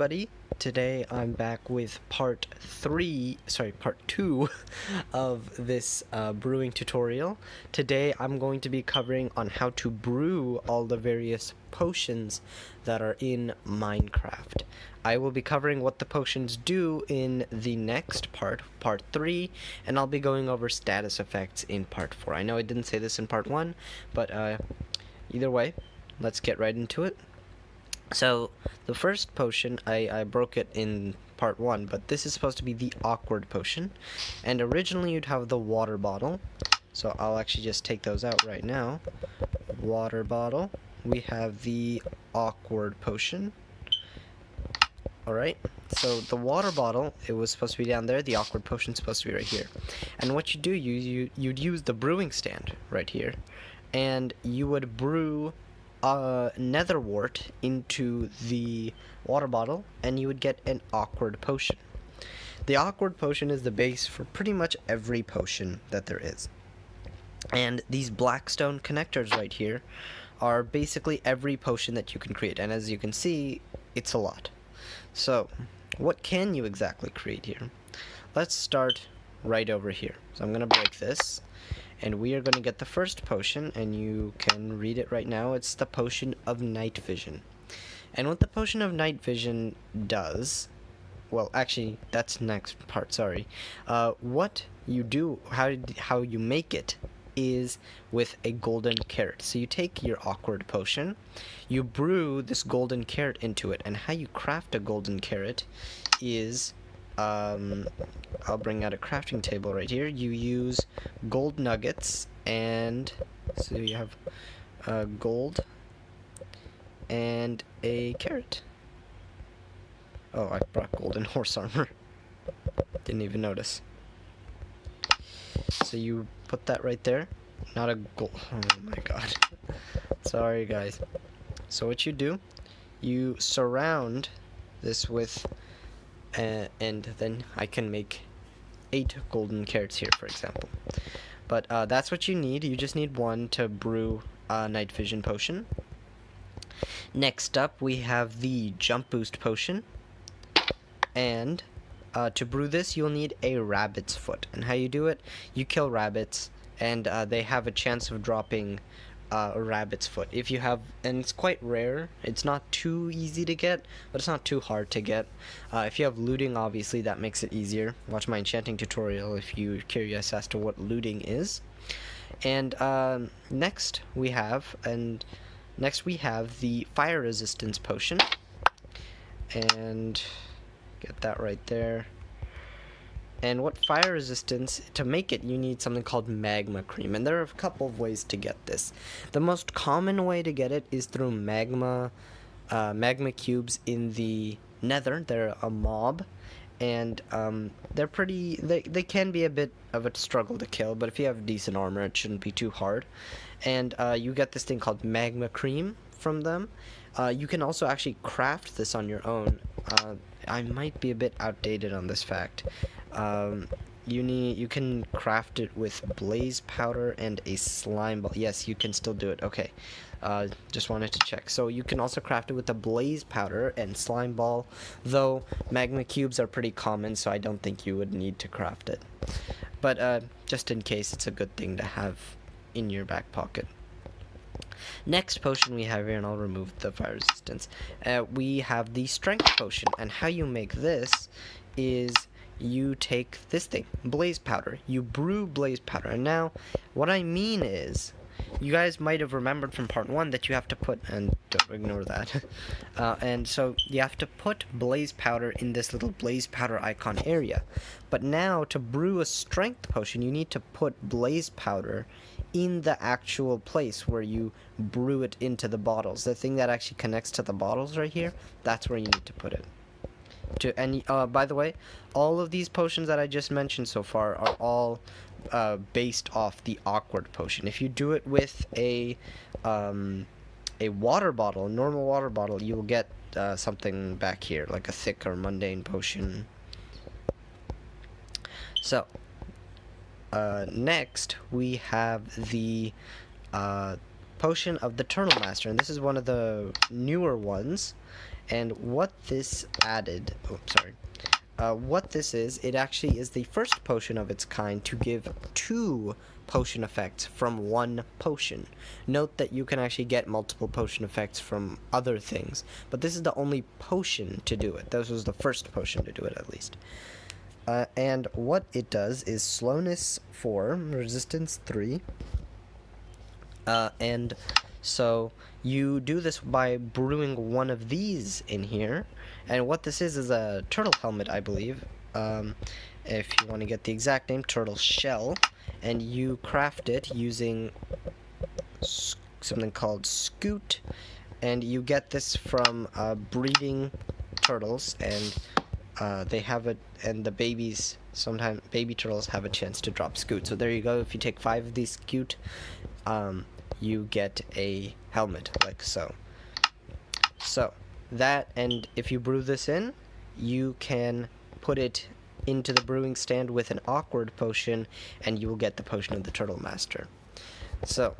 everybody. Today I'm back with part 2 of this brewing tutorial. Today I'm going to be covering on how to brew all the various potions that are in Minecraft. I will be covering what the potions do in the next part 3, and I'll be going over status effects in part 4. I know I didn't say this in part 1, but either way, let's get right into it. So, the first potion, I broke it in part 1, but this is supposed to be the awkward potion. And originally you'd have the water bottle. So I'll actually just take those out right now. Water bottle. We have the awkward potion. Alright, so the water bottle, it was supposed to be down there. The awkward potion's supposed to be right here. And what you do, you'd use the brewing stand right here. And you would brew nether wart into the water bottle, and you would get an awkward potion. The awkward potion is the base for pretty much every potion that there is. And these blackstone connectors right here are basically every potion that you can create, and as you can see, it's a lot. So, what can you exactly create here? Let's start right over here. So I'm going to break this. And we are going to get the first potion, and you can read it right now. It's the potion of night vision. And what the potion of night vision does, well, actually, that's next part, sorry. What you do, how you make it, is with a golden carrot. So you take your awkward potion, you brew this golden carrot into it, and how you craft a golden carrot is... I'll bring out a crafting table right here. You use gold nuggets, and so you have gold and a carrot. Oh, I brought golden horse armor. Didn't even notice. So you put that right there. Not a gold. Oh my god. Sorry, guys. So what you do, you surround this with and then I can make 8 golden carrots here, for example. But that's what you need. You just need 1 to brew a night vision potion. Next up, we have the jump boost potion. And to brew this, you'll need a rabbit's foot. And how you do it, you kill rabbits, and they have a chance of dropping a rabbit's foot. If you have, and it's quite rare, it's not too easy to get, but it's not too hard to get. If you have looting, obviously that makes it easier. Watch my enchanting tutorial if you're curious as to what looting is. And next we have the fire resistance potion, and get that right there. And what fire resistance, to make it, you need something called magma cream. And there are a couple of ways to get this. The most common way to get it is through magma cubes in the nether. They're a mob. And they're pretty, they can be a bit of a struggle to kill. But if you have decent armor, it shouldn't be too hard. And you get this thing called magma cream from them. You can also actually craft this on your own. I might be a bit outdated on this fact. You can craft it with blaze powder and a slime ball. Yes, you can still do it. Okay, just wanted to check. So you can also craft it with a blaze powder and slime ball, though magma cubes are pretty common, so I don't think you would need to craft it. But just in case, it's a good thing to have in your back pocket. Next potion we have here, and I'll remove the fire resistance, we have the strength potion, and how you make this is you take this thing, blaze powder, you brew blaze powder. And now what I mean is, you guys might have remembered from part 1 that you have to put, and don't ignore that, and so you have to put blaze powder in this little blaze powder icon area. But now to brew a strength potion, you need to put blaze powder in the actual place where you brew it into the bottles. The thing that actually connects to the bottles right here, that's where you need to put it. And by the way, all of these potions that I just mentioned so far are all based off the awkward potion. If you do it with a water bottle, a normal water bottle, you will get something back here, like a thick or mundane potion. So, next we have the potion of the Turtle Master, and this is one of the newer ones. And what this added, what this is, it actually is the first potion of its kind to give 2 potion effects from 1 potion. Note that you can actually get multiple potion effects from other things, but this is the only potion to do it. This was the first potion to do it, at least. And what it does is slowness 4, resistance 3, and so you do this by brewing one of these in here. And what this is a turtle helmet, I believe. If you want to get the exact name, turtle shell. And you craft it using something called scoot. And you get this from breeding turtles, and they have it, and the babies, sometimes baby turtles have a chance to drop scoot. So there you go. If you take 5 of these scoot, you get a helmet, like so. So that, and if you brew this in, you can put it into the brewing stand with an awkward potion, and you will get the potion of the Turtle Master. So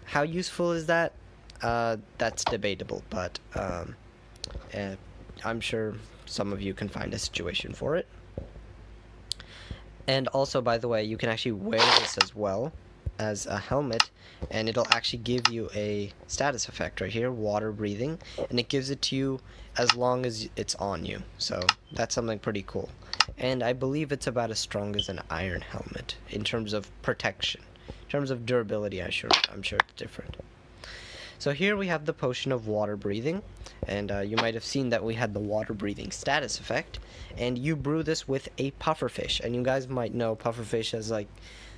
how useful is that? That's debatable, but I'm sure some of you can find a situation for it. And also, by the way, you can actually wear this as well as a helmet, and it'll actually give you a status effect right here, water breathing, and it gives it to you as long as it's on you. So that's something pretty cool. And I believe it's about as strong as an iron helmet in terms of protection. In terms of durability, I'm sure it's different. So here we have the potion of water breathing, and you might have seen that we had the water breathing status effect, and you brew this with a pufferfish. And you guys might know pufferfish as like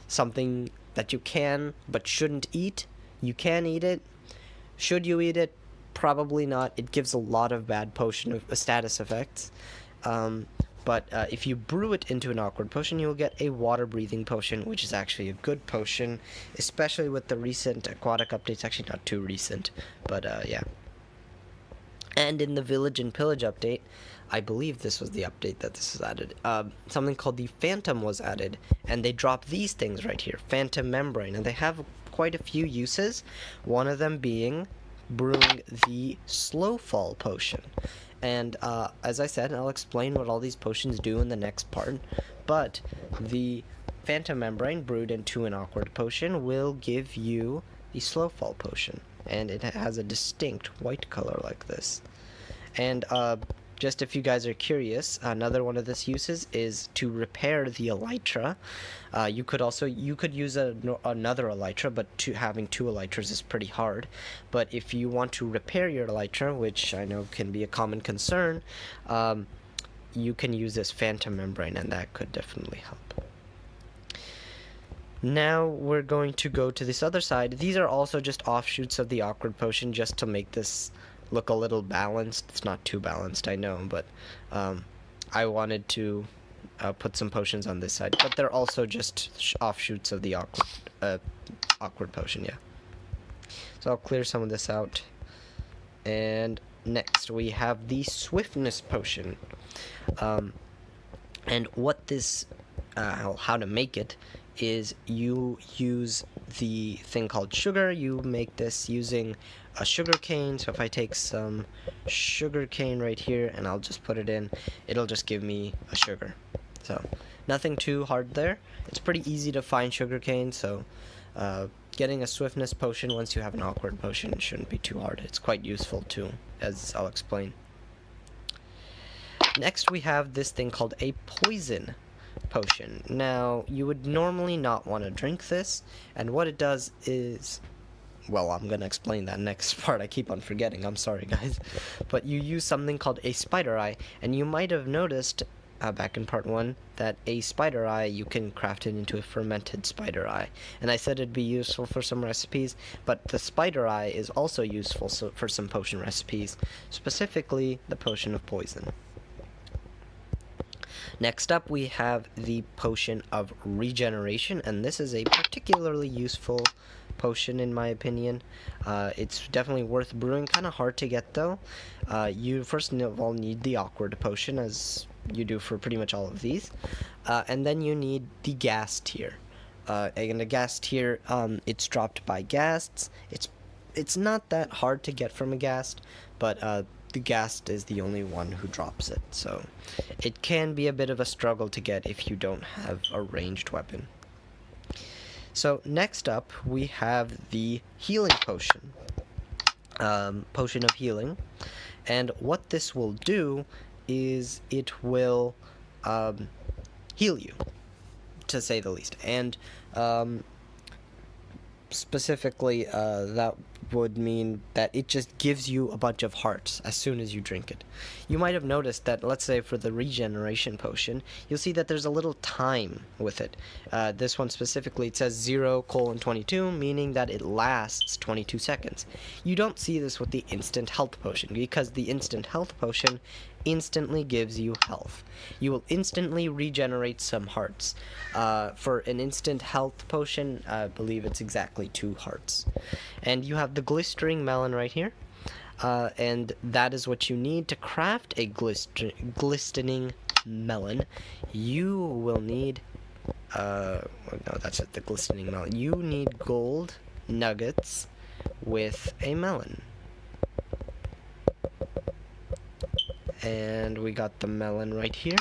something that you can but shouldn't eat. You can eat it. Should you eat it? Probably not. It gives a lot of bad potion of status effects. But if you brew it into an awkward potion, you'll get a water breathing potion, which is actually a good potion, especially with the recent aquatic updates. Actually, not too recent, but yeah. And in the Village and Pillage update, I believe this was the update that this was added, something called the Phantom was added, and they drop these things right here, Phantom Membrane, and they have quite a few uses, one of them being brewing the Slow Fall potion. And as I said, I'll explain what all these potions do in the next part, but the Phantom Membrane brewed into an awkward potion will give you the Slow Fall potion, and it has a distinct white color like this. And just if you guys are curious, another one of this uses is to repair the elytra. You could use another elytra, but having 2 elytras is pretty hard. But if you want to repair your elytra, which I know can be a common concern, you can use this Phantom Membrane, and that could definitely help. Now we're going to go to this other side. These are also just offshoots of the awkward potion, just to make this look a little balanced. It's not too balanced, I know, but I wanted to put some potions on this side, but they're also just offshoots of the awkward potion, yeah. So I'll clear some of this out. And next we have the Swiftness potion, and what this how to make it is you use the thing called sugar. You make this using a sugar cane. So if I take some sugar cane right here and I'll just put it in, it'll just give me a sugar. So nothing too hard there. It's pretty easy to find sugar cane, so getting a Swiftness potion once you have an awkward potion shouldn't be too hard. It's quite useful too, as I'll explain. Next we have this thing called a poison potion. Now, you would normally not want to drink this, and what it does is, well, I'm going to explain that next part. I keep on forgetting. I'm sorry, guys. But you use something called a spider eye, and you might have noticed back in part 1 that a spider eye, you can craft it into a fermented spider eye. And I said it'd be useful for some recipes, but the spider eye is also useful for some potion recipes, specifically the potion of poison. Next up, we have the potion of regeneration, and this is a particularly useful potion in my opinion. It's definitely worth brewing, kind of hard to get though. You first of all need the awkward potion, as you do for pretty much all of these, and then you need the gas tier. And the gas tier, it's dropped by ghasts. it's not that hard to get from a ghast, but the ghast is the only one who drops it, so it can be a bit of a struggle to get if you don't have a ranged weapon. So next up, we have the healing potion. Potion of healing. And what this will do is it will heal you, to say the least. And specifically, that would mean that it just gives you a bunch of hearts as soon as you drink it. You might have noticed that, let's say for the regeneration potion, you'll see that there's a little time with it. This one specifically, it says 0:22, meaning that it lasts 22 seconds. You don't see this with the instant health potion, because the instant health potion instantly gives you health. You will instantly regenerate some hearts. For an instant health potion, I believe it's exactly 2 hearts. And you have the glistering melon right here. And that is what you need to craft a glistening melon. You will need, no, that's it, the glistening melon. You need gold nuggets with a melon. And we got the melon right here.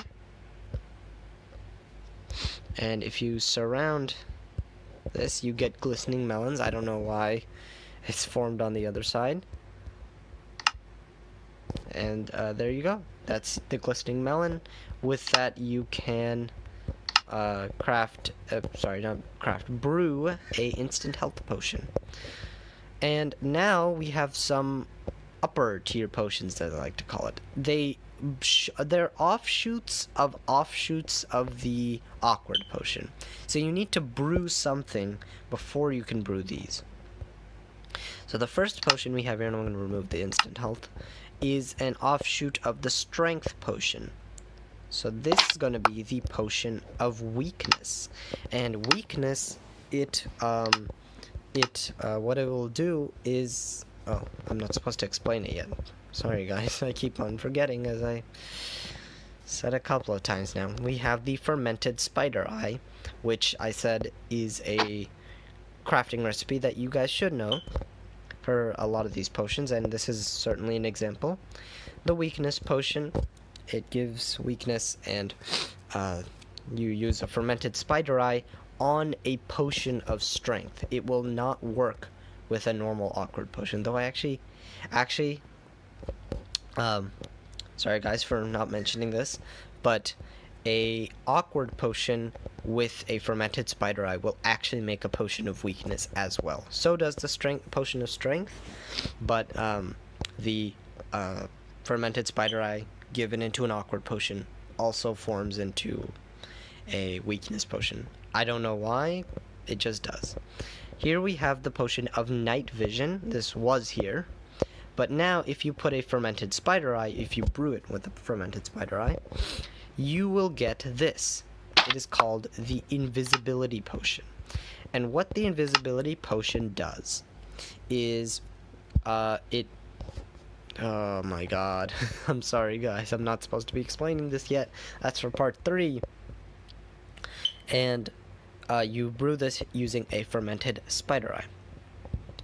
And if you surround this, you get glistening melons. I don't know why it's formed on the other side. And there you go. That's the glistening melon. With that, you can brew a instant health potion. And now we have some upper tier potions, that I like to call it. They're offshoots of the awkward potion. So you need to brew something before you can brew these. So the first potion we have here, and I'm going to remove the instant health, is an offshoot of the strength potion. So this is going to be the potion of weakness. And weakness, what it will do is... Oh, I'm not supposed to explain it yet. Sorry guys, I keep on forgetting, as I said a couple of times now. We have the fermented spider eye, which I said is a crafting recipe that you guys should know for a lot of these potions, and this is certainly an example. The weakness potion, it gives weakness, and you use a fermented spider eye on a potion of strength. It will not work with a normal awkward potion, though I actually sorry guys for not mentioning this, but a awkward potion with a fermented spider eye will actually make a potion of weakness as well. So does the potion of strength, but the fermented spider eye given into an awkward potion also forms into a weakness potion. I don't know why, it just does. Here we have the potion of night vision. This was here, but now if you put a fermented spider eye, if you brew it with a fermented spider eye, you will get this. It is called the invisibility potion. And what the invisibility potion does is oh my god. I'm sorry guys, I'm not supposed to be explaining this yet. That's for part 3. And you brew this using a fermented spider eye.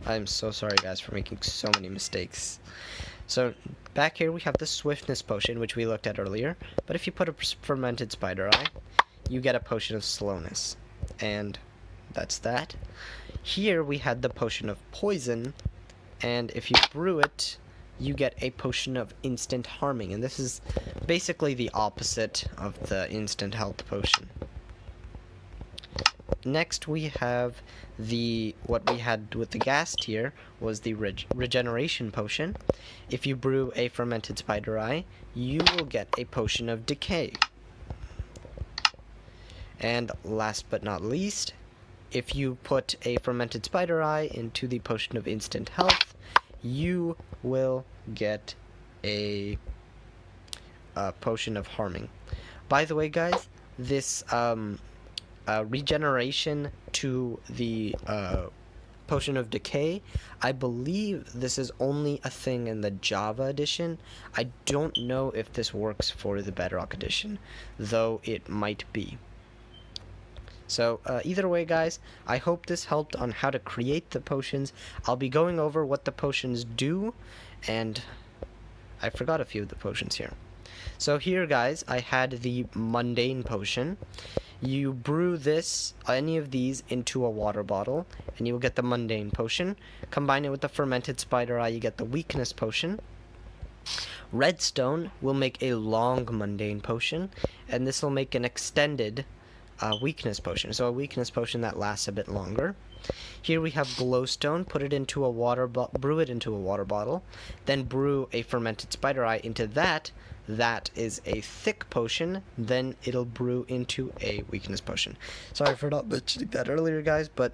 I'm so sorry guys for making so many mistakes. So back here we have the swiftness potion, which we looked at earlier, but if you put a fermented spider eye, you get a potion of slowness, and that's that. Here we had the potion of poison, and if you brew it, you get a potion of instant harming, and this is basically the opposite of the instant health potion. Next we have what we had with the ghast here was the regeneration potion. If you brew a fermented spider eye, you will get a potion of decay. And last but not least, if you put a fermented spider eye into the potion of instant health, you will get a potion of harming. By the way guys, this regeneration to the potion of decay, I believe this is only a thing in the Java edition. I don't know if this works for the Bedrock edition, though it might be. So either way, guys, I hope this helped on how to create the potions. I'll be going over what the potions do, and I forgot a few of the potions here. So here, guys, I had the mundane potion. You brew any of these into a water bottle, and you will get the mundane potion. Combine it with the fermented spider eye, you get the weakness potion. Redstone will make a long mundane potion, and this will make an extended weakness potion. So a weakness potion that lasts a bit longer. Here we have glowstone. Put it into a brew it into a water bottle, then brew a fermented spider eye into that. That is a thick potion. Then it'll brew into a weakness potion. Sorry for not mentioning that earlier, guys, but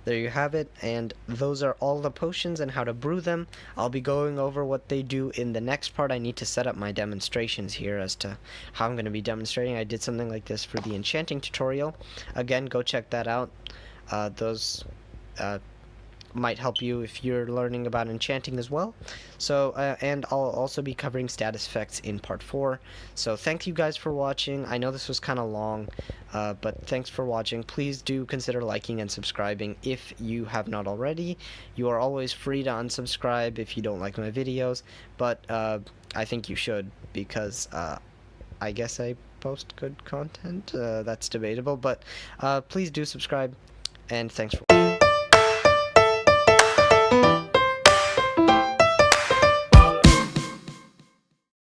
there you have it, and those are all the potions and how to brew them. I'll be going over what they do in the next part. I need to set up my demonstrations here as to how I'm going to be demonstrating. I did something like this for the enchanting tutorial. Again, go check that out. Those might help you if you're learning about enchanting as well. So and I'll also be covering status effects in part 4. So thank you guys for watching. I know this was kind of long, but thanks for watching. Please do consider liking and subscribing if you have not already. You are always free to unsubscribe if you don't like my videos, but I think you should, because I guess I post good content. That's debatable, but please do subscribe, and thanks for watching.